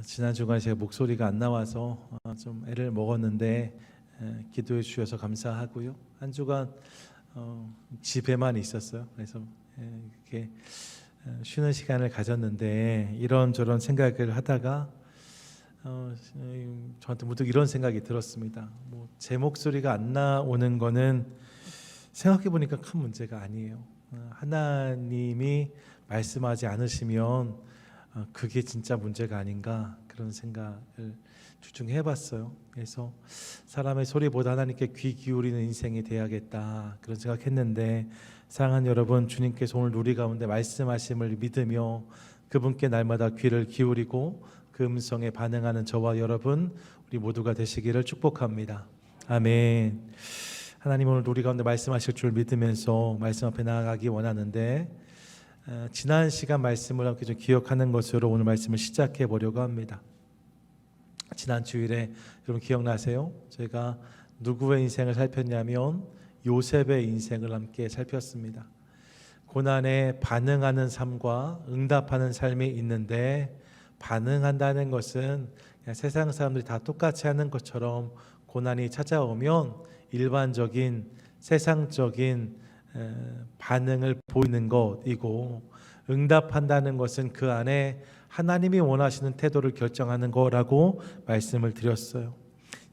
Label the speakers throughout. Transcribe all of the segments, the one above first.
Speaker 1: 지난 주간에 제가 목소리가 안 나와서 좀 애를 먹었는데 기도해 주셔서 감사하고요. 한 주간 집에만 있었어요. 그래서 이렇게 쉬는 시간을 가졌는데 이런저런 생각을 하다가 저한테 문득 이런 생각이 들었습니다. 제 목소리가 안 나오는 거는 생각해 보니까 큰 문제가 아니에요. 하나님이 말씀하지 않으시면 그게 진짜 문제가 아닌가 그런 생각을 주중에 해봤어요. 그래서 사람의 소리보다 하나님께 귀 기울이는 인생이 돼야겠다 그런 생각했는데, 사랑하는 여러분, 주님께서 오늘 우리 가운데 말씀하심을 믿으며 그분께 날마다 귀를 기울이고 그 음성에 반응하는 저와 여러분 우리 모두가 되시기를 축복합니다. 아멘. 하나님 오늘 우리 가운데 말씀하실 줄 믿으면서 말씀 앞에 나아가기 원하는데, 지난 시간 말씀을 함께 좀 기억하는 것으로 오늘 말씀을 시작해 보려고 합니다. 지난 주일에 여러분 기억나세요? 저희가 누구의 인생을 살폈냐면 요셉의 인생을 함께 살폈습니다. 고난에 반응하는 삶과 응답하는 삶이 있는데, 반응한다는 것은 그냥 세상 사람들이 다 똑같이 하는 것처럼 고난이 찾아오면 일반적인 세상적인 반응을 보이는 것이고, 응답한다는 것은 그 안에 하나님이 원하시는 태도를 결정하는 거라고 말씀을 드렸어요.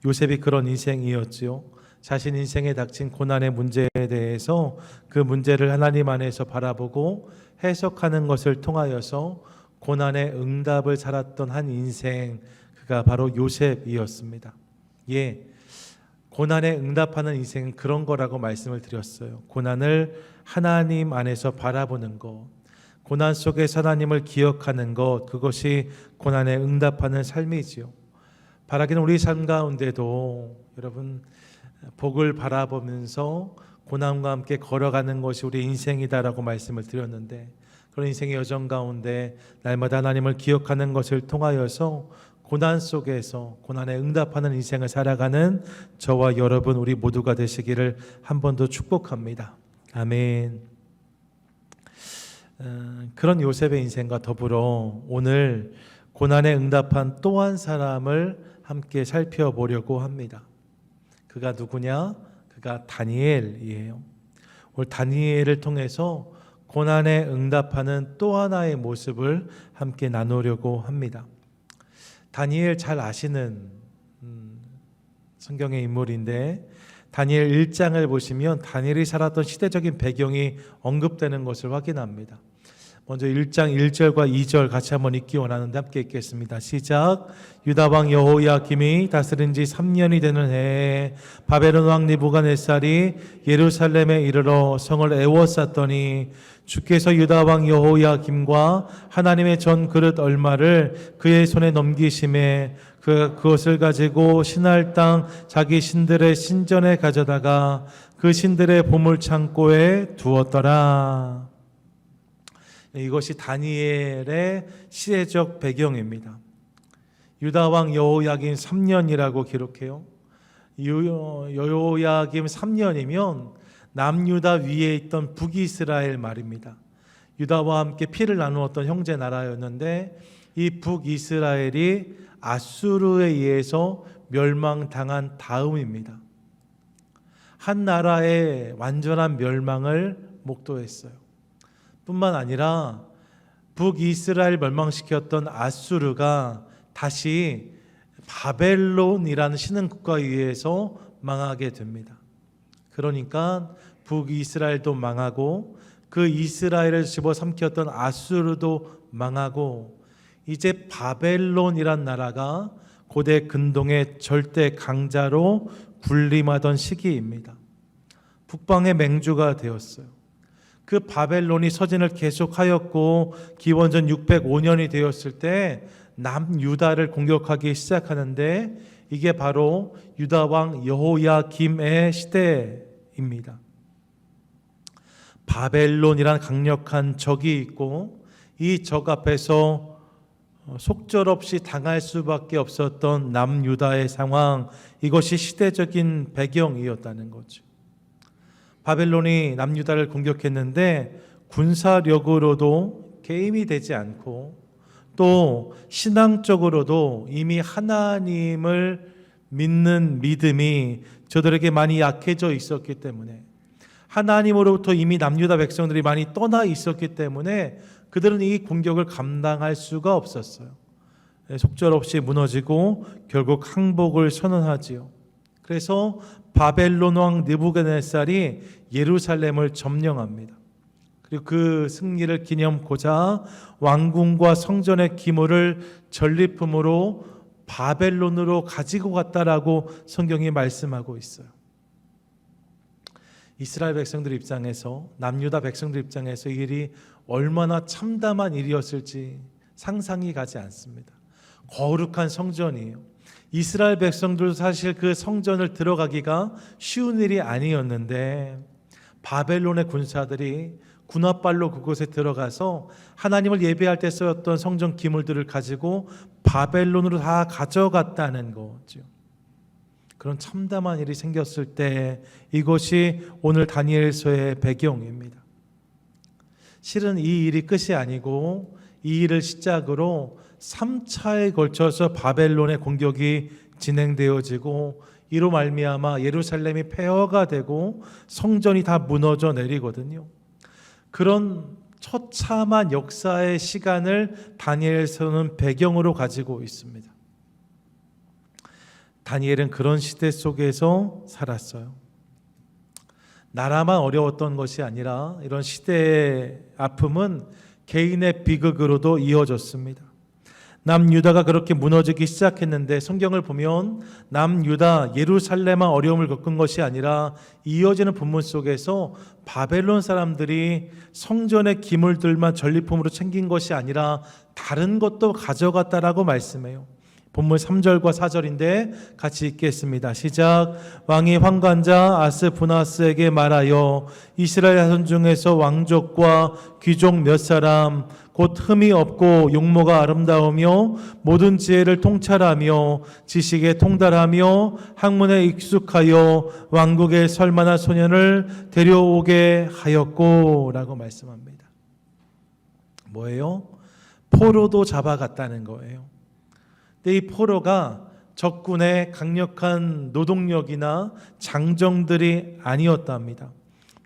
Speaker 1: 요셉이 그런 인생이었지요. 자신 인생에 닥친 고난의 문제에 대해서 그 문제를 하나님 안에서 바라보고 해석하는 것을 통하여서 고난의 응답을 살았던 한 인생, 그가 바로 요셉이었습니다. 고난에 응답하는 인생은 그런 거라고 말씀을 드렸어요. 고난을 하나님 안에서 바라보는 것, 고난 속에서 하나님을 기억하는 것, 그것이 고난에 응답하는 삶이지요. 바라기는 우리 삶 가운데도 여러분 복을 바라보면서 고난과 함께 걸어가는 것이 우리 인생이다라고 말씀을 드렸는데, 그런 인생의 여정 가운데 날마다 하나님을 기억하는 것을 통하여서 고난 속에서 고난에 응답하는 인생을 살아가는 저와 여러분 우리 모두가 되시기를 한 번 더 축복합니다. 아멘. 그런 요셉의 인생과 더불어 오늘 고난에 응답한 또 한 사람을 함께 살펴보려고 합니다. 그가 누구냐? 그가 다니엘이에요. 오늘 다니엘을 통해서 고난에 응답하는 또 하나의 모습을 함께 나누려고 합니다. 다니엘 잘 아시는 성경의 인물인데, 다니엘 1장을 보시면 다니엘이 살았던 시대적인 배경이 언급되는 것을 확인합니다. 먼저 1장 1절과 2절 같이 한번 읽기 원하는데 함께 읽겠습니다. 시작. 유다 왕 여호야김이 다스린 지 3년이 되는 해에 바벨론 왕 느부갓네살이 예루살렘에 이르러 성을 애워쌌더니 주께서 유다 왕 여호야김과 하나님의 전 그릇 얼마를 그의 손에 넘기심에 그가 그것을 가지고 신할 땅 자기 신들의 신전에 가져다가 그 신들의 보물 창고에 두었더라. 이것이 다니엘의 시대적 배경입니다. 유다 왕 여호야김 3년이라고 기록해요. 여호야김 3년이면 남유다 위에 있던 북이스라엘 말입니다. 유다와 함께 피를 나누었던 형제 나라였는데, 이 북이스라엘이 아수르에 의해서 멸망당한 다음입니다. 한 나라의 완전한 멸망을 목도했어요. 뿐만 아니라 북이스라엘 멸망시켰던 아수르가 다시 바벨론이라는 신흥국가에 의해서 망하게 됩니다. 그러니까 북이스라엘도 망하고 그 이스라엘을 집어삼켰던 아수르도 망하고, 이제 바벨론이란 나라가 고대 근동의 절대 강자로 군림하던 시기입니다. 북방의 맹주가 되었어요. 그 바벨론이 서진을 계속하였고 기원전 605년이 되었을 때 남유다를 공격하기 시작하는데, 이게 바로 유다 왕 여호야김의 시대입니다. 바벨론이란 강력한 적이 있고, 이 적 앞에서 속절없이 당할 수밖에 없었던 남유다의 상황, 이것이 시대적인 배경이었다는 거죠. 바벨론이 남유다를 공격했는데 군사력으로도 게임이 되지 않고 또 신앙적으로도 이미 하나님을 믿는 믿음이 저들에게 많이 약해져 있었기 때문에, 하나님으로부터 이미 남유다 백성들이 많이 떠나 있었기 때문에 그들은 이 공격을 감당할 수가 없었어요. 속절없이 무너지고 결국 항복을 선언하지요. 그래서 바벨론 왕 느부갓네살이 예루살렘을 점령합니다. 그리고 그 승리를 기념고자 왕궁과 성전의 기물을 전리품으로 바벨론으로 가지고 갔다라고 성경이 말씀하고 있어요. 이스라엘 백성들 입장에서, 남유다 백성들 입장에서 이 일이 얼마나 참담한 일이었을지 상상이 가지 않습니다. 거룩한 성전이에요. 이스라엘 백성들도 사실 그 성전을 들어가기가 쉬운 일이 아니었는데, 바벨론의 군사들이 군합발로 그곳에 들어가서 하나님을 예배할 때 쓰였던 성전 기물들을 가지고 바벨론으로 다 가져갔다는 거죠. 그런 참담한 일이 생겼을 때 이것이 오늘 다니엘서의 배경입니다. 실은 이 일이 끝이 아니고 이 일을 시작으로 3차에 걸쳐서 바벨론의 공격이 진행되어지고, 이로 말미암아 예루살렘이 폐허가 되고 성전이 다 무너져 내리거든요. 그런 처참한 역사의 시간을 다니엘서는 배경으로 가지고 있습니다. 다니엘은 그런 시대 속에서 살았어요. 나라만 어려웠던 것이 아니라 이런 시대의 아픔은 개인의 비극으로도 이어졌습니다. 남유다가 그렇게 무너지기 시작했는데, 성경을 보면 남유다, 예루살렘만 어려움을 겪은 것이 아니라 이어지는 본문 속에서 바벨론 사람들이 성전의 기물들만 전리품으로 챙긴 것이 아니라 다른 것도 가져갔다라고 말씀해요. 본문 3절과 4절인데 같이 읽겠습니다. 시작. 왕이 환관자 아스부나스에게 말하여 이스라엘 자손 중에서 왕족과 귀족 몇 사람, 곧 흠이 없고 용모가 아름다우며 모든 지혜를 통찰하며 지식에 통달하며 학문에 익숙하여 왕국에 설 만한 소년을 데려오게 하였고 라고 말씀합니다. 뭐예요? 포로도 잡아갔다는 거예요. 근데 이 포로가 적군의 강력한 노동력이나 장정들이 아니었답니다.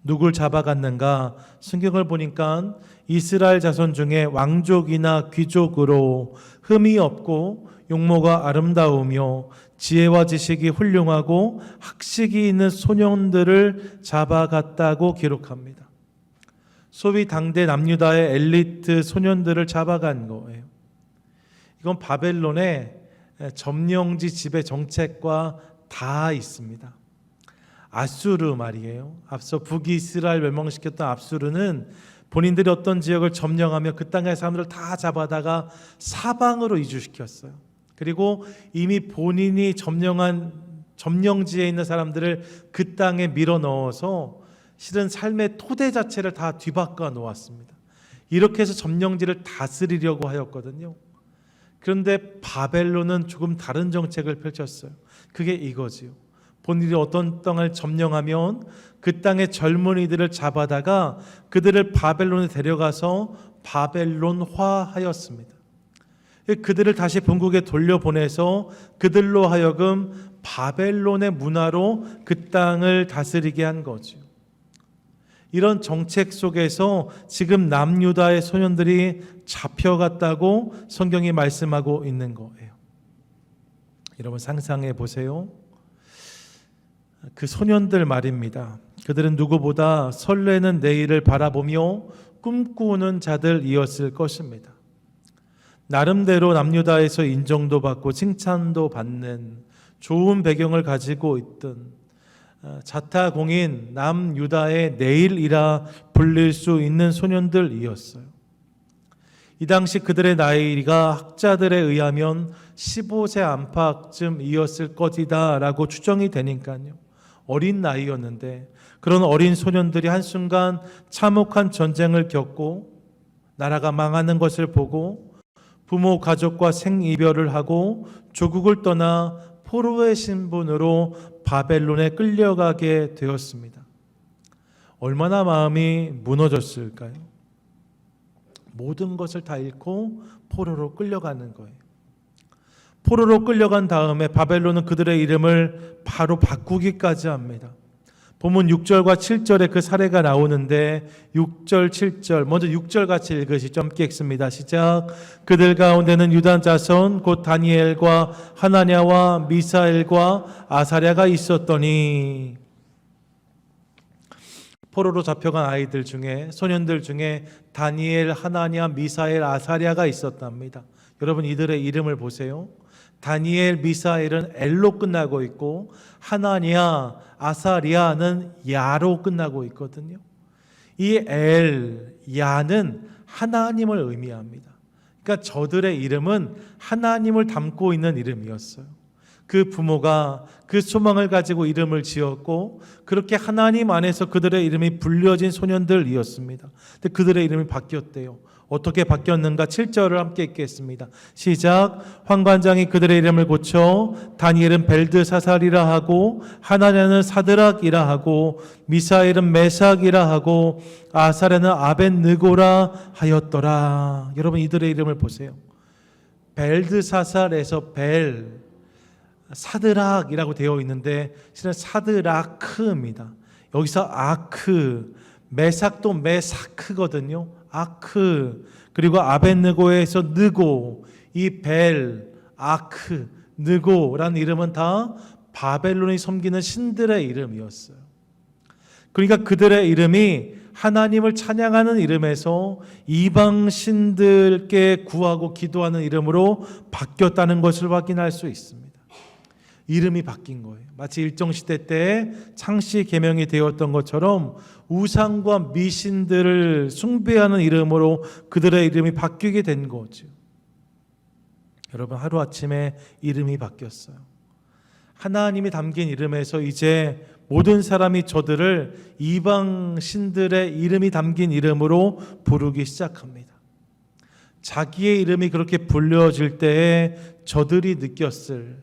Speaker 1: 누굴 잡아갔는가? 성경을 보니까 이스라엘 자손 중에 왕족이나 귀족으로 흠이 없고 용모가 아름다우며 지혜와 지식이 훌륭하고 학식이 있는 소년들을 잡아갔다고 기록합니다. 소위 당대 남유다의 엘리트 소년들을 잡아간 거예요. 이건 바벨론의 점령지 지배 정책과 다 있습니다. 아수르 말이에요. 앞서 북이스라엘 멸망시켰던 아수르는 본인들이 어떤 지역을 점령하며 그 땅의 사람들을 다 잡아다가 사방으로 이주시켰어요. 그리고 이미 본인이 점령한 점령지에 있는 사람들을 그 땅에 밀어 넣어서 실은 삶의 토대 자체를 다 뒤바꿔 놓았습니다. 이렇게 해서 점령지를 다스리려고 하였거든요. 그런데 바벨론은 조금 다른 정책을 펼쳤어요. 그게 이거지요. 본인이 어떤 땅을 점령하면 그 땅의 젊은이들을 잡아다가 그들을 바벨론에 데려가서 바벨론화하였습니다. 그들을 다시 본국에 돌려보내서 그들로 하여금 바벨론의 문화로 그 땅을 다스리게 한 거죠. 이런 정책 속에서 지금 남유다의 소년들이 잡혀갔다고 성경이 말씀하고 있는 거예요. 여러분 상상해 보세요. 그 소년들 말입니다. 그들은 누구보다 설레는 내일을 바라보며 꿈꾸는 자들이었을 것입니다. 나름대로 남유다에서 인정도 받고 칭찬도 받는 좋은 배경을 가지고 있던 자타공인 남유다의 내일이라 불릴 수 있는 소년들이었어요. 이 당시 그들의 나이가 학자들에 의하면 15세 안팎쯤이었을 것이다 라고 추정이 되니까요. 어린 나이였는데 그런 어린 소년들이 한순간 참혹한 전쟁을 겪고 나라가 망하는 것을 보고 부모 가족과 생이별을 하고 조국을 떠나 포로의 신분으로 바벨론에 끌려가게 되었습니다. 얼마나 마음이 무너졌을까요? 모든 것을 다 잃고 포로로 끌려가는 거예요. 포로로 끌려간 다음에 바벨론은 그들의 이름을 바로 바꾸기까지 합니다. 본문 6절과 7절에 그 사례가 나오는데 6절, 7절 먼저 6절 같이 읽으시죠. 함께 읽습니다. 시작. 그들 가운데는 유다 자손 곧 다니엘과 하나냐와 미사엘과 아사랴가 있었더니 포로로 잡혀간 아이들 중에 소년들 중에 다니엘, 하나냐, 미사엘, 아사랴가 있었답니다. 여러분 이들의 이름을 보세요. 다니엘, 미사엘은 엘로 끝나고 있고 하나냐, 아사랴는 야로 끝나고 있거든요. 이 엘, 야는 하나님을 의미합니다. 그러니까 저들의 이름은 하나님을 담고 있는 이름이었어요. 그 부모가 그 소망을 가지고 이름을 지었고 그렇게 하나님 안에서 그들의 이름이 불려진 소년들이었습니다. 근데 그들의 이름이 바뀌었대요. 어떻게 바뀌었는가? 7절을 함께 읽겠습니다. 시작. 환관장이 그들의 이름을 고쳐 다니엘은 벨드사살이라 하고 하나냐는 사드락이라 하고 미사엘은 메삭이라 하고 아사랴는 아벳느고라 하였더라. 여러분 이들의 이름을 보세요. 벨드사살에서 벨 사드락이라고 되어 있는데 실은 사드라크입니다. 여기서 아크, 메삭도 메사크거든요. 아크, 그리고 아벳느고에서 느고, 이 벨, 아크, 느고라는 이름은 다 바벨론이 섬기는 신들의 이름이었어요. 그러니까 그들의 이름이 하나님을 찬양하는 이름에서 이방 신들께 구하고 기도하는 이름으로 바뀌었다는 것을 확인할 수 있습니다. 이름이 바뀐 거예요. 마치 일정시대 때 창씨 계명이 되었던 것처럼 우상과 미신들을 숭배하는 이름으로 그들의 이름이 바뀌게 된 거죠. 여러분 하루아침에 이름이 바뀌었어요. 하나님이 담긴 이름에서 이제 모든 사람이 저들을 이방 신들의 이름이 담긴 이름으로 부르기 시작합니다. 자기의 이름이 그렇게 불려질 때에 저들이 느꼈을,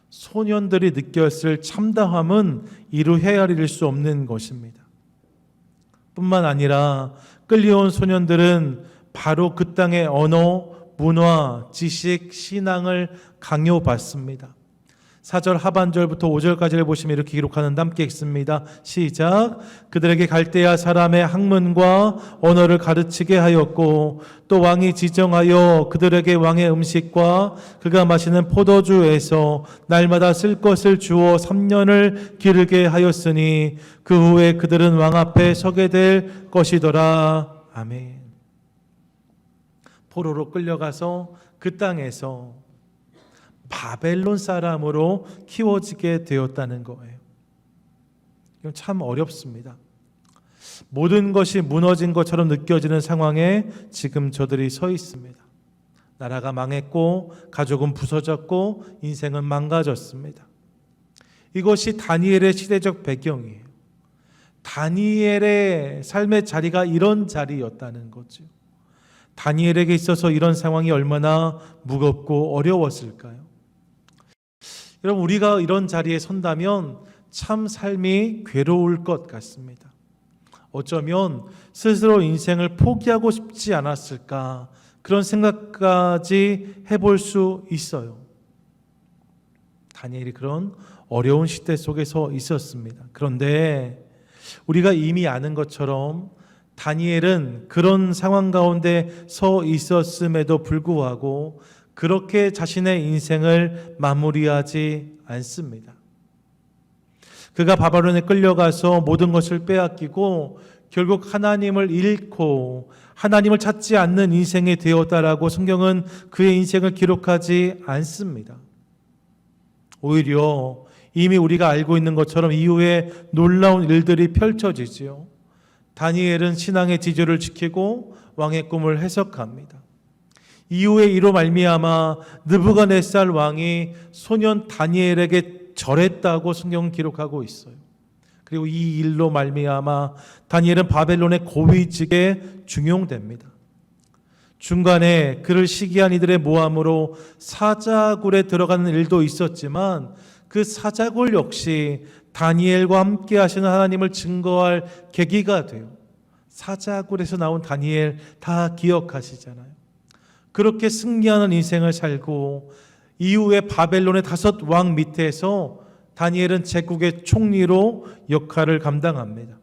Speaker 1: 소년들이 느꼈을 참담함은 이루 헤아릴 수 없는 것입니다. 뿐만 아니라 끌려온 소년들은 바로 그 땅의 언어, 문화, 지식, 신앙을 강요받습니다. 4절 하반절부터 5절까지를 보시면 이렇게 기록하는데 함께 읽습니다. 시작. 그들에게 갈대아 사람의 학문과 언어를 가르치게 하였고 또 왕이 지정하여 그들에게 왕의 음식과 그가 마시는 포도주에서 날마다 쓸 것을 주어 3년을 기르게 하였으니 그 후에 그들은 왕 앞에 서게 될 것이더라. 아멘. 포로로 끌려가서 그 땅에서 바벨론 사람으로 키워지게 되었다는 거예요. 이건 참 어렵습니다. 모든 것이 무너진 것처럼 느껴지는 상황에 지금 저들이 서 있습니다. 나라가 망했고 가족은 부서졌고 인생은 망가졌습니다. 이것이 다니엘의 시대적 배경이에요. 다니엘의 삶의 자리가 이런 자리였다는 거죠. 다니엘에게 있어서 이런 상황이 얼마나 무겁고 어려웠을까요? 여러분 우리가 이런 자리에 선다면 참 삶이 괴로울 것 같습니다. 어쩌면 스스로 인생을 포기하고 싶지 않았을까 그런 생각까지 해볼 수 있어요. 다니엘이 그런 어려운 시대 속에서 있었습니다. 그런데 우리가 이미 아는 것처럼 다니엘은 그런 상황 가운데 서 있었음에도 불구하고 그렇게 자신의 인생을 마무리하지 않습니다. 그가 바벨론에 끌려가서 모든 것을 빼앗기고 결국 하나님을 잃고 하나님을 찾지 않는 인생이 되었다라고 성경은 그의 인생을 기록하지 않습니다. 오히려 이미 우리가 알고 있는 것처럼 이후에 놀라운 일들이 펼쳐지지요. 다니엘은 신앙의 지조를 지키고 왕의 꿈을 해석합니다. 이후에 이로 말미암아 느부갓네살 왕이 소년 다니엘에게 절했다고 성경은 기록하고 있어요. 그리고 이 일로 말미암아 다니엘은 바벨론의 고위직에 중용됩니다. 중간에 그를 시기한 이들의 모함으로 사자굴에 들어가는 일도 있었지만 그 사자굴 역시 다니엘과 함께 하시는 하나님을 증거할 계기가 돼요. 사자굴에서 나온 다니엘 다 기억하시잖아요. 그렇게 승리하는 인생을 살고 이후에 바벨론의 5 왕 밑에서 다니엘은 제국의 총리로 역할을 감당합니다.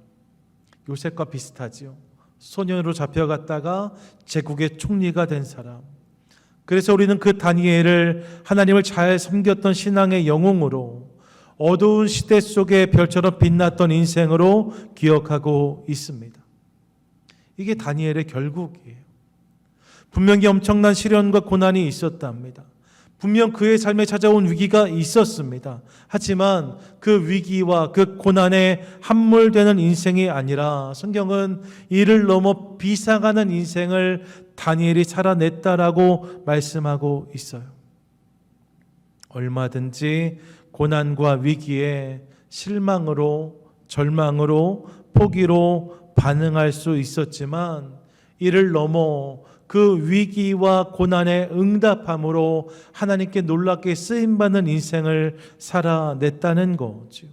Speaker 1: 요셉과 비슷하지요. 소년으로 잡혀갔다가 제국의 총리가 된 사람. 그래서 우리는 그 다니엘을 하나님을 잘 섬겼던 신앙의 영웅으로 어두운 시대 속에 별처럼 빛났던 인생으로 기억하고 있습니다. 이게 다니엘의 결국이에요. 분명히 엄청난 시련과 고난이 있었답니다. 분명 그의 삶에 찾아온 위기가 있었습니다. 하지만 그 위기와 그 고난에 함몰되는 인생이 아니라 성경은 이를 넘어 비상하는 인생을 다니엘이 살아냈다라고 말씀하고 있어요. 얼마든지 고난과 위기에 실망으로, 절망으로, 포기로 반응할 수 있었지만 이를 넘어 그 위기와 고난에 응답함으로 하나님께 놀랍게 쓰임받는 인생을 살아냈다는 거죠.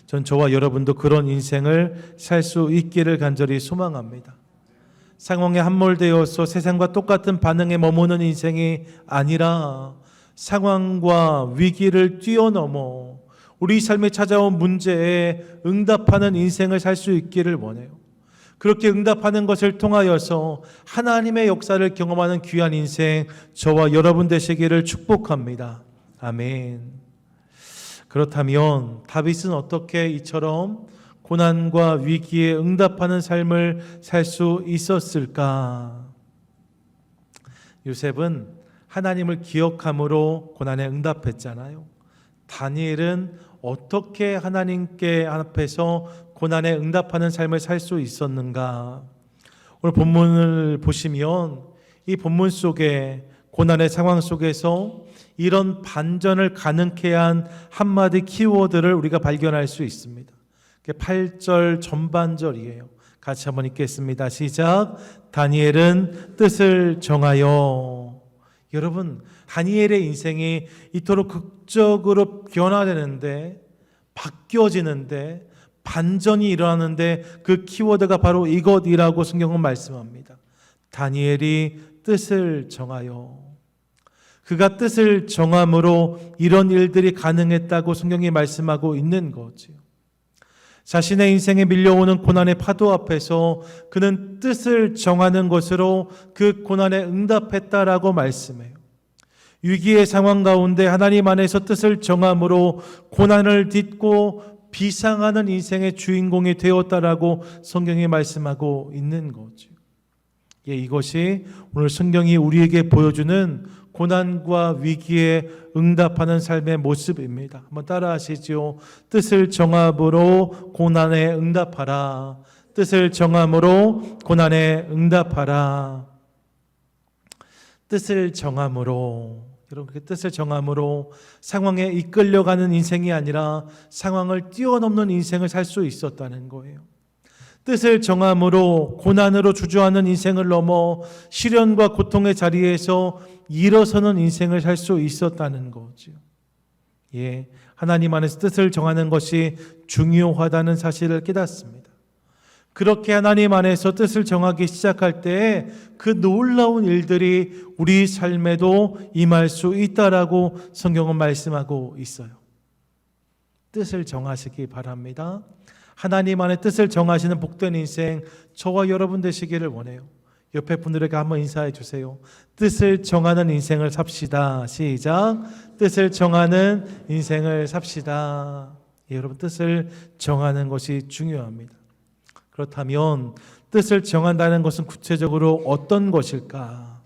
Speaker 1: 전 저와 여러분도 그런 인생을 살 수 있기를 간절히 소망합니다. 상황에 함몰되어서 세상과 똑같은 반응에 머무는 인생이 아니라 상황과 위기를 뛰어넘어 우리 삶에 찾아온 문제에 응답하는 인생을 살 수 있기를 원해요. 그렇게 응답하는 것을 통하여서 하나님의 역사를 경험하는 귀한 인생 저와 여러분 되시기를 축복합니다. 아멘. 그렇다면 다윗은 어떻게 이처럼 고난과 위기에 응답하는 삶을 살 수 있었을까? 요셉은 하나님을 기억함으로 고난에 응답했잖아요. 다니엘은 어떻게 하나님께 앞에서 고난에 응답하는 삶을 살 수 있었는가? 오늘 본문을 보시면 이 본문 속에 고난의 상황 속에서 이런 반전을 가능케 한 한마디 키워드를 우리가 발견할 수 있습니다. 8절 전반절이에요. 같이 한번 읽겠습니다. 시작. 다니엘은 뜻을 정하여. 여러분, 다니엘의 인생이 이토록 극적으로 변화되는데, 바뀌어지는데, 반전이 일어나는데 그 키워드가 바로 이것이라고 성경은 말씀합니다. 다니엘이 뜻을 정하여. 그가 뜻을 정함으로 이런 일들이 가능했다고 성경이 말씀하고 있는 거지요. 자신의 인생에 밀려오는 고난의 파도 앞에서 그는 뜻을 정하는 것으로 그 고난에 응답했다라고 말씀해요. 위기의 상황 가운데 하나님 안에서 뜻을 정함으로 고난을 딛고 비상하는 인생의 주인공이 되었다라고 성경이 말씀하고 있는 거죠. 이것이 오늘 성경이 우리에게 보여주는 고난과 위기에 응답하는 삶의 모습입니다. 한번 따라하시죠. 뜻을 정함으로 고난에 응답하라. 뜻을 정함으로 고난에 응답하라. 뜻을 정함으로, 여러분, 그 뜻을 정함으로 상황에 이끌려가는 인생이 아니라 상황을 뛰어넘는 인생을 살 수 있었다는 거예요. 뜻을 정함으로 고난으로 주저하는 인생을 넘어 시련과 고통의 자리에서 일어서는 인생을 살 수 있었다는 거죠. 하나님 안에서 뜻을 정하는 것이 중요하다는 사실을 깨닫습니다. 그렇게 하나님 안에서 뜻을 정하기 시작할 때 그 놀라운 일들이 우리 삶에도 임할 수 있다라고 성경은 말씀하고 있어요. 뜻을 정하시기 바랍니다. 하나님 안에 뜻을 정하시는 복된 인생 저와 여러분 되시기를 원해요. 옆에 분들에게 한번 인사해 주세요. 뜻을 정하는 인생을 삽시다. 시작. 뜻을 정하는 인생을 삽시다. 여러분, 뜻을 정하는 것이 중요합니다. 그렇다면 뜻을 정한다는 것은 구체적으로 어떤 것일까?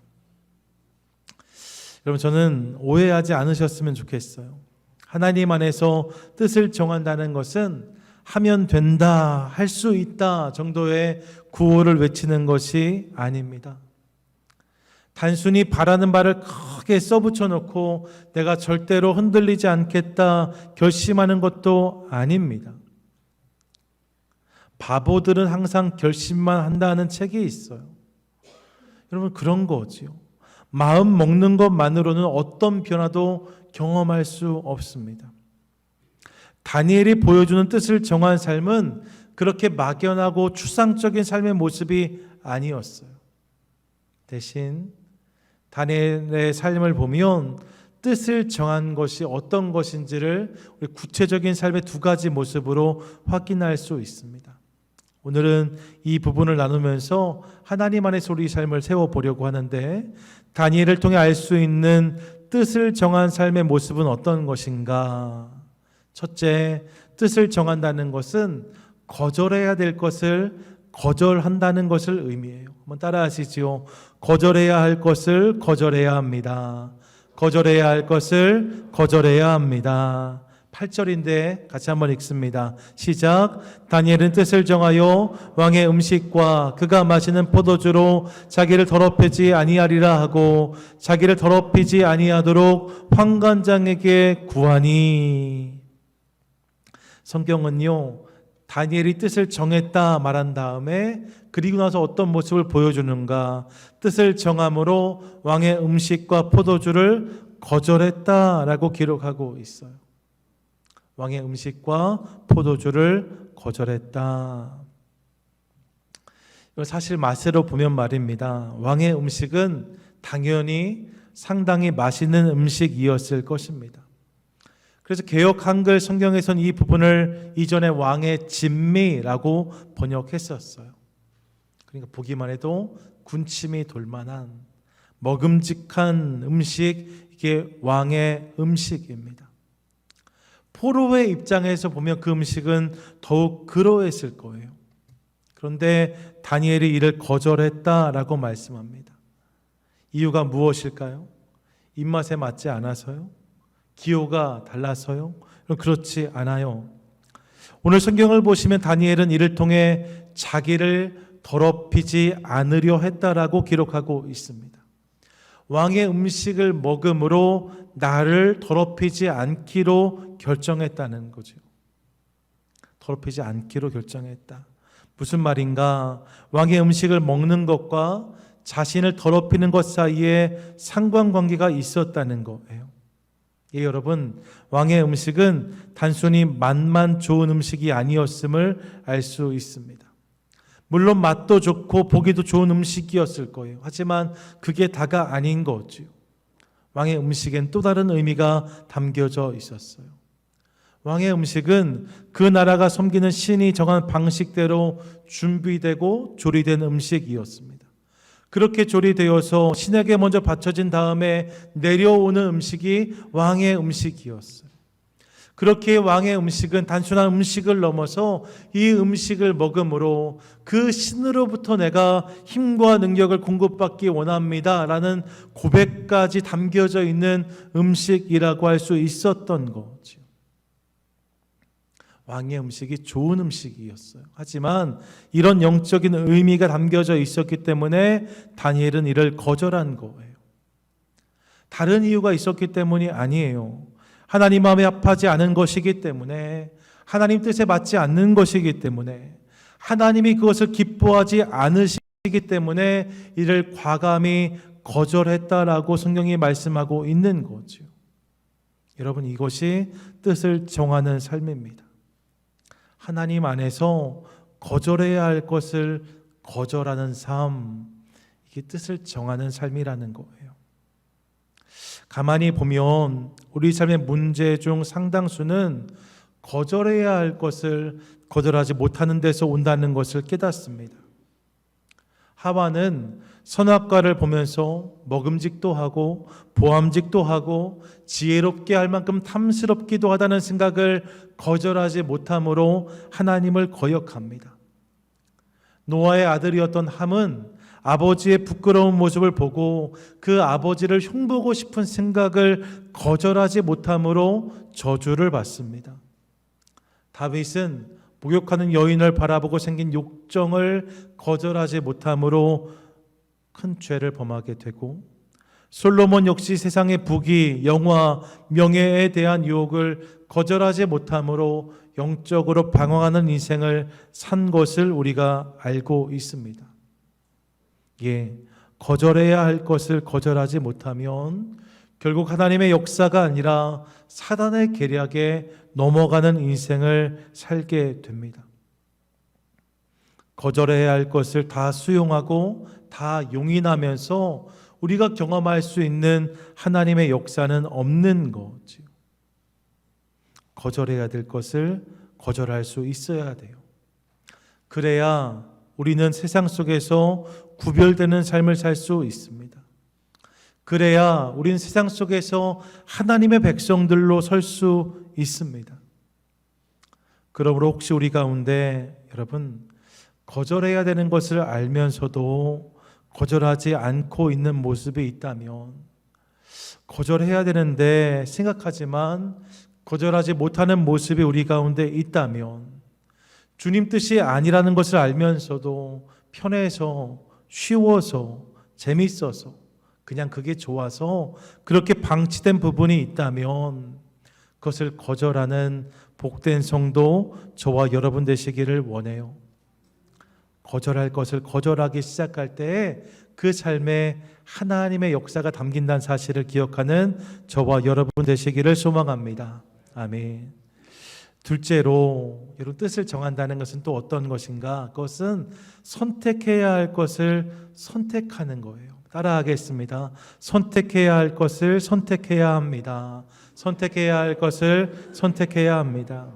Speaker 1: 여러분, 저는 오해하지 않으셨으면 좋겠어요. 하나님 안에서 뜻을 정한다는 것은 하면 된다, 할 수 있다 정도의 구호를 외치는 것이 아닙니다. 단순히 바라는 바를 크게 써붙여 놓고 내가 절대로 흔들리지 않겠다 결심하는 것도 아닙니다. 바보들은 항상 결심만 한다는 책이 있어요. 여러분, 그런 거지요. 마음 먹는 것만으로는 어떤 변화도 경험할 수 없습니다. 다니엘이 보여주는 뜻을 정한 삶은 그렇게 막연하고 추상적인 삶의 모습이 아니었어요. 대신 다니엘의 삶을 보면 뜻을 정한 것이 어떤 것인지를 우리 구체적인 삶의 두 가지 모습으로 확인할 수 있습니다. 오늘은 이 부분을 나누면서 하나님 안에서 우리 삶을 세워보려고 하는데, 다니엘을 통해 알 수 있는 뜻을 정한 삶의 모습은 어떤 것인가? 첫째, 뜻을 정한다는 것은 거절해야 될 것을 거절한다는 것을 의미해요. 한번 따라 하시지요. 거절해야 할 것을 거절해야 합니다. 거절해야 할 것을 거절해야 합니다. 8절인데 같이 한번 읽습니다. 시작. 다니엘은 뜻을 정하여 왕의 음식과 그가 마시는 포도주로 자기를 더럽히지 아니하리라 하고 자기를 더럽히지 아니하도록 환관장에게 구하니. 성경은요, 다니엘이 뜻을 정했다 말한 다음에 그리고 나서 어떤 모습을 보여주는가? 뜻을 정함으로 왕의 음식과 포도주를 거절했다라고 기록하고 있어요. 왕의 음식과 포도주를 거절했다. 이거 사실 맛으로 보면 말입니다. 왕의 음식은 당연히 상당히 맛있는 음식이었을 것입니다. 그래서 개역 한글 성경에서는 이 부분을 이전에 왕의 진미라고 번역했었어요. 그러니까 보기만 해도 군침이 돌 만한 먹음직한 음식, 이게 왕의 음식입니다. 포로의 입장에서 보면 그 음식은 더욱 그러했을 거예요. 그런데 다니엘이 이를 거절했다라고 말씀합니다. 이유가 무엇일까요? 입맛에 맞지 않아서요? 기호가 달라서요? 그렇지 않아요. 오늘 성경을 보시면 다니엘은 이를 통해 자기를 더럽히지 않으려 했다라고 기록하고 있습니다. 왕의 음식을 먹음으로 나를 더럽히지 않기로 결정했다는 거죠. 더럽히지 않기로 결정했다. 무슨 말인가? 왕의 음식을 먹는 것과 자신을 더럽히는 것 사이에 상관관계가 있었다는 거예요. 예, 여러분, 왕의 음식은 단순히 맛만 좋은 음식이 아니었음을 알 수 있습니다. 물론 맛도 좋고 보기도 좋은 음식이었을 거예요. 하지만 그게 다가 아닌 거죠. 왕의 음식엔 또 다른 의미가 담겨져 있었어요. 왕의 음식은 그 나라가 섬기는 신이 정한 방식대로 준비되고 조리된 음식이었습니다. 그렇게 조리되어서 신에게 먼저 바쳐진 다음에 내려오는 음식이 왕의 음식이었어요. 그렇게 왕의 음식은 단순한 음식을 넘어서 이 음식을 먹음으로 그 신으로부터 내가 힘과 능력을 공급받기 원합니다 라는 고백까지 담겨져 있는 음식이라고 할 수 있었던 거죠. 왕의 음식이 좋은 음식이었어요. 하지만 이런 영적인 의미가 담겨져 있었기 때문에 다니엘은 이를 거절한 거예요. 다른 이유가 있었기 때문이 아니에요. 하나님 마음에 합하지 않은 것이기 때문에, 하나님 뜻에 맞지 않는 것이기 때문에, 하나님이 그것을 기뻐하지 않으시기 때문에 이를 과감히 거절했다라고 성경이 말씀하고 있는 거죠. 여러분, 이것이 뜻을 정하는 삶입니다. 하나님 안에서 거절해야 할 것을 거절하는 삶, 이게 뜻을 정하는 삶이라는 거예요. 가만히 보면 우리 삶의 문제 중 상당수는 거절해야 할 것을 거절하지 못하는 데서 온다는 것을 깨닫습니다. 하와는 선악과를 보면서 먹음직도 하고 보암직도 하고 지혜롭게 할 만큼 탐스럽기도 하다는 생각을 거절하지 못함으로 하나님을 거역합니다. 노아의 아들이었던 함은 아버지의 부끄러운 모습을 보고 그 아버지를 흉보고 싶은 생각을 거절하지 못함으로 저주를 받습니다. 다윗은 목욕하는 여인을 바라보고 생긴 욕정을 거절하지 못함으로 큰 죄를 범하게 되고, 솔로몬 역시 세상의 부귀, 영화, 명예에 대한 유혹을 거절하지 못함으로 영적으로 방황하는 인생을 산 것을 우리가 알고 있습니다. 예, 거절해야 할 것을 거절하지 못하면 결국 하나님의 역사가 아니라 사단의 계략에 넘어가는 인생을 살게 됩니다. 거절해야 할 것을 다 수용하고 다 용인하면서 우리가 경험할 수 있는 하나님의 역사는 없는 거지요. 거절해야 될 것을 거절할 수 있어야 돼요. 그래야 우리는 세상 속에서 구별되는 삶을 살 수 있습니다. 그래야 우리는 세상 속에서 하나님의 백성들로 설 수 있습니다. 그러므로 혹시 우리 가운데 여러분 거절해야 되는 것을 알면서도 거절하지 않고 있는 모습이 있다면, 거절해야 되는데 생각하지만 거절하지 못하는 모습이 우리 가운데 있다면, 주님 뜻이 아니라는 것을 알면서도 편해서 쉬워서 재밌어서 그냥 그게 좋아서 그렇게 방치된 부분이 있다면 그것을 거절하는 복된 성도 저와 여러분 되시기를 원해요. 거절할 것을 거절하기 시작할 때 그 삶에 하나님의 역사가 담긴다는 사실을 기억하는 저와 여러분 되시기를 소망합니다. 아멘. 둘째로, 여러분 뜻을 정한다는 것은 또 어떤 것인가? 그것은 선택해야 할 것을 선택하는 거예요. 따라하겠습니다. 선택해야 할 것을 선택해야 합니다. 선택해야 할 것을 선택해야 합니다.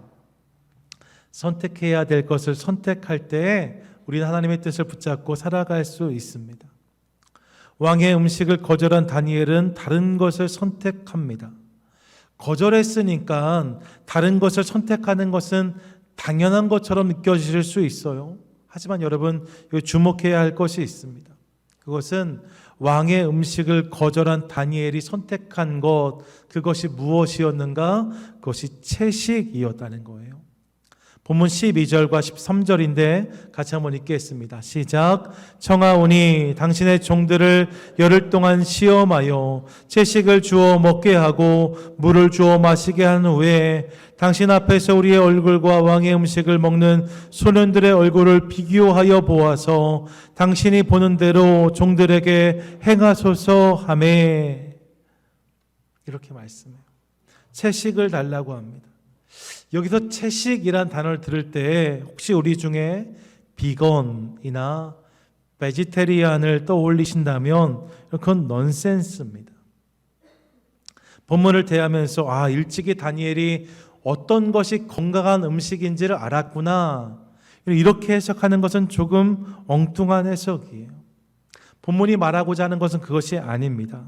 Speaker 1: 선택해야 될 것을 선택할 때 우리는 하나님의 뜻을 붙잡고 살아갈 수 있습니다. 왕의 음식을 거절한 다니엘은 다른 것을 선택합니다. 거절했으니까 다른 것을 선택하는 것은 당연한 것처럼 느껴질 수 있어요. 하지만 여러분, 주목해야 할 것이 있습니다. 그것은 왕의 음식을 거절한 다니엘이 선택한 것, 그것이 무엇이었는가? 그것이 채식이었다는 거예요. 본문 12절과 13절인데 같이 한번 읽겠습니다. 시작. 청하오니 당신의 종들을 열흘 동안 시험하여 채식을 주어 먹게 하고 물을 주어 마시게 한 후에 당신 앞에서 우리의 얼굴과 왕의 음식을 먹는 소년들의 얼굴을 비교하여 보아서 당신이 보는 대로 종들에게 행하소서 하매. 이렇게 말씀해요. 채식을 달라고 합니다. 여기서 채식이란 단어를 들을 때 혹시 우리 중에 비건이나 베지테리안을 떠올리신다면 그건 넌센스입니다. 본문을 대하면서 일찍이 다니엘이 어떤 것이 건강한 음식인지를 알았구나, 이렇게 해석하는 것은 조금 엉뚱한 해석이에요. 본문이 말하고자 하는 것은 그것이 아닙니다.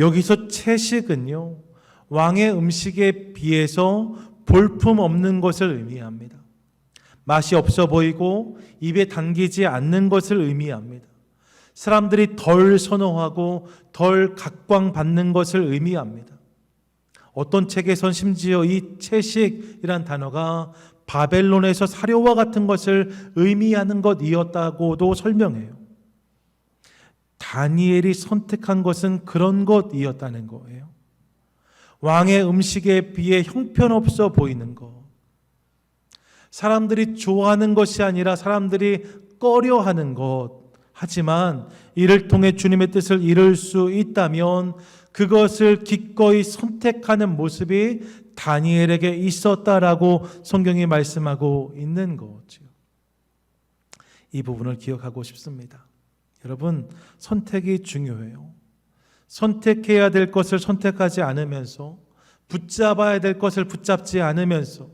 Speaker 1: 여기서 채식은요, 왕의 음식에 비해서 볼품 없는 것을 의미합니다. 맛이 없어 보이고 입에 당기지 않는 것을 의미합니다. 사람들이 덜 선호하고 덜 각광받는 것을 의미합니다. 어떤 책에선 심지어 이 채식이란 단어가 바벨론에서 사료와 같은 것을 의미하는 것이었다고도 설명해요. 다니엘이 선택한 것은 그런 것이었다는 거예요. 왕의 음식에 비해 형편없어 보이는 것, 사람들이 좋아하는 것이 아니라 사람들이 꺼려하는 것, 하지만 이를 통해 주님의 뜻을 이룰 수 있다면 그것을 기꺼이 선택하는 모습이 다니엘에게 있었다라고 성경이 말씀하고 있는 거죠. 이 부분을 기억하고 싶습니다. 여러분, 선택이 중요해요. 선택해야 될 것을 선택하지 않으면서, 붙잡아야 될 것을 붙잡지 않으면서,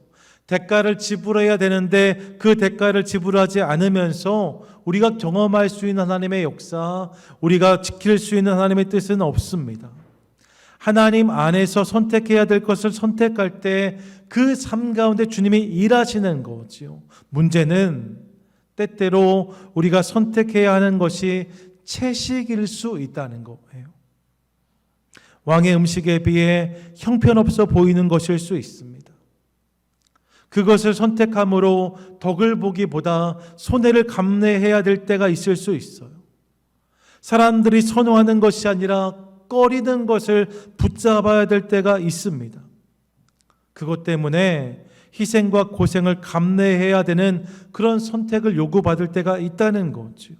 Speaker 1: 대가를 지불해야 되는데 그 대가를 지불하지 않으면서 우리가 경험할 수 있는 하나님의 역사, 우리가 지킬 수 있는 하나님의 뜻은 없습니다. 하나님 안에서 선택해야 될 것을 선택할 때 그 삶 가운데 주님이 일하시는 거지요. 문제는 때때로 우리가 선택해야 하는 것이 채식일 수 있다는 거예요. 왕의 음식에 비해 형편없어 보이는 것일 수 있습니다. 그것을 선택함으로 덕을 보기보다 손해를 감내해야 될 때가 있을 수 있어요. 사람들이 선호하는 것이 아니라 꺼리는 것을 붙잡아야 될 때가 있습니다. 그것 때문에 희생과 고생을 감내해야 되는 그런 선택을 요구받을 때가 있다는 거죠.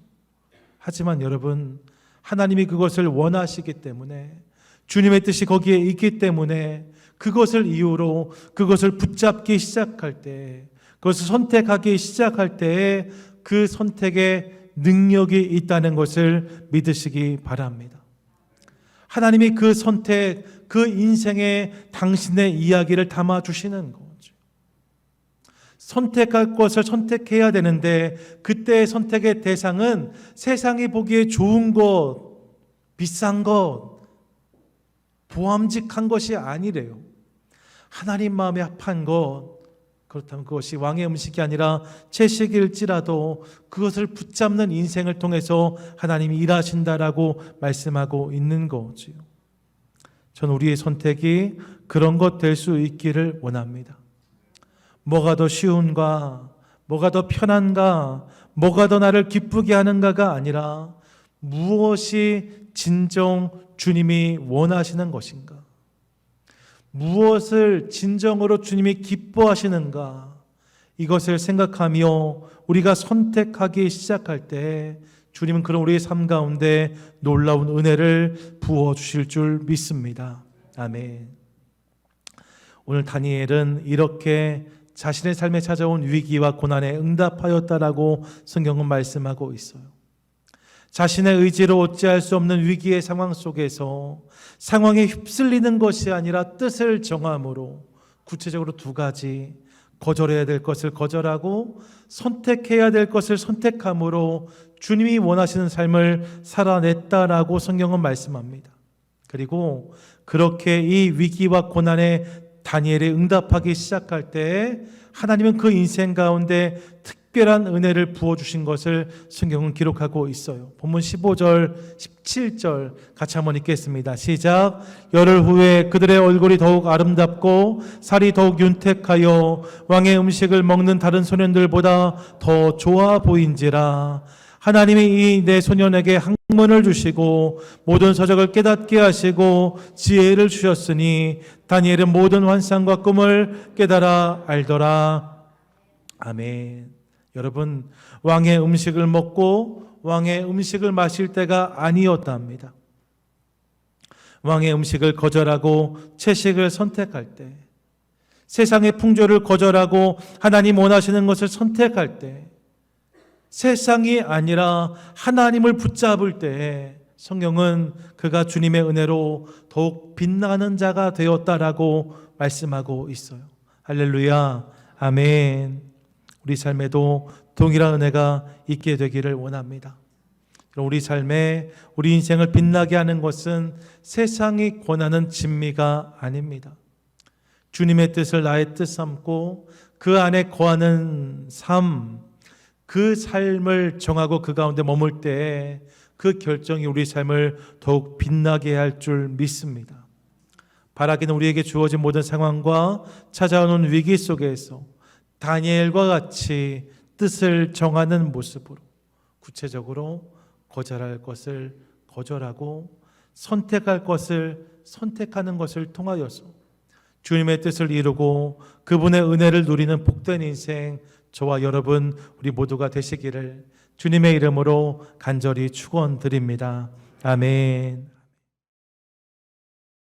Speaker 1: 하지만 여러분, 하나님이 그것을 원하시기 때문에, 주님의 뜻이 거기에 있기 때문에 그것을 이유로 그것을 붙잡기 시작할 때 그것을 선택하기 시작할 때에 그 선택에 능력이 있다는 것을 믿으시기 바랍니다. 하나님이 그 선택, 그 인생에 당신의 이야기를 담아주시는 거죠. 선택할 것을 선택해야 되는데 그때의 선택의 대상은 세상이 보기에 좋은 것, 비싼 것, 보암직한 것이 아니래요. 하나님 마음에 합한 것, 그렇다면 그것이 왕의 음식이 아니라 채식일지라도 그것을 붙잡는 인생을 통해서 하나님이 일하신다라고 말씀하고 있는 거지요. 저는 우리의 선택이 그런 것 될 수 있기를 원합니다. 뭐가 더 쉬운가, 뭐가 더 편한가, 뭐가 더 나를 기쁘게 하는가가 아니라 무엇이 진정 주님이 원하시는 것인가, 무엇을 진정으로 주님이 기뻐하시는가, 이것을 생각하며 우리가 선택하기 시작할 때 주님은 그런 우리의 삶 가운데 놀라운 은혜를 부어주실 줄 믿습니다. 아멘. 오늘 다니엘은 이렇게 자신의 삶에 찾아온 위기와 고난에 응답하였다라고 성경은 말씀하고 있어요. 자신의 의지로 어찌할 수 없는 위기의 상황 속에서 상황에 휩쓸리는 것이 아니라 뜻을 정함으로, 구체적으로 두 가지, 거절해야 될 것을 거절하고 선택해야 될 것을 선택함으로 주님이 원하시는 삶을 살아냈다라고 성경은 말씀합니다. 그리고 그렇게 이 위기와 고난에 다니엘이 응답하기 시작할 때 하나님은 그 인생 가운데 특별한 은혜를 부어주신 것을 성경은 기록하고 있어요. 본문 15절, 17절 같이 한번 읽겠습니다. 시작. 열흘 후에 그들의 얼굴이 더욱 아름답고 살이 더욱 윤택하여 왕의 음식을 먹는 다른 소년들보다 더 좋아 보인지라. 하나님이 이 내 소년에게 학문을 주시고 모든 서적을 깨닫게 하시고 지혜를 주셨으니 다니엘은 모든 환상과 꿈을 깨달아 알더라. 아멘. 여러분, 왕의 음식을 먹고 왕의 음식을 마실 때가 아니었답니다. 왕의 음식을 거절하고 채식을 선택할 때, 세상의 풍조를 거절하고 하나님 원하시는 것을 선택할 때, 세상이 아니라 하나님을 붙잡을 때 성경은 그가 주님의 은혜로 더욱 빛나는 자가 되었다라고 말씀하고 있어요. 할렐루야, 아멘. 우리 삶에도 동일한 은혜가 있게 되기를 원합니다. 우리 삶에 우리 인생을 빛나게 하는 것은 세상이 권하는 진미가 아닙니다. 주님의 뜻을 나의 뜻 삼고 그 안에 거하는 삶, 그 삶을 정하고 그 가운데 머물 때 그 결정이 우리 삶을 더욱 빛나게 할 줄 믿습니다. 바라기는 우리에게 주어진 모든 상황과 찾아오는 위기 속에서 다니엘과 같이 뜻을 정하는 모습으로 구체적으로 거절할 것을 거절하고 선택할 것을 선택하는 것을 통하여서 주님의 뜻을 이루고 그분의 은혜를 누리는 복된 인생, 저와 여러분 우리 모두가 되시기를 주님의 이름으로 간절히 축원드립니다. 아멘.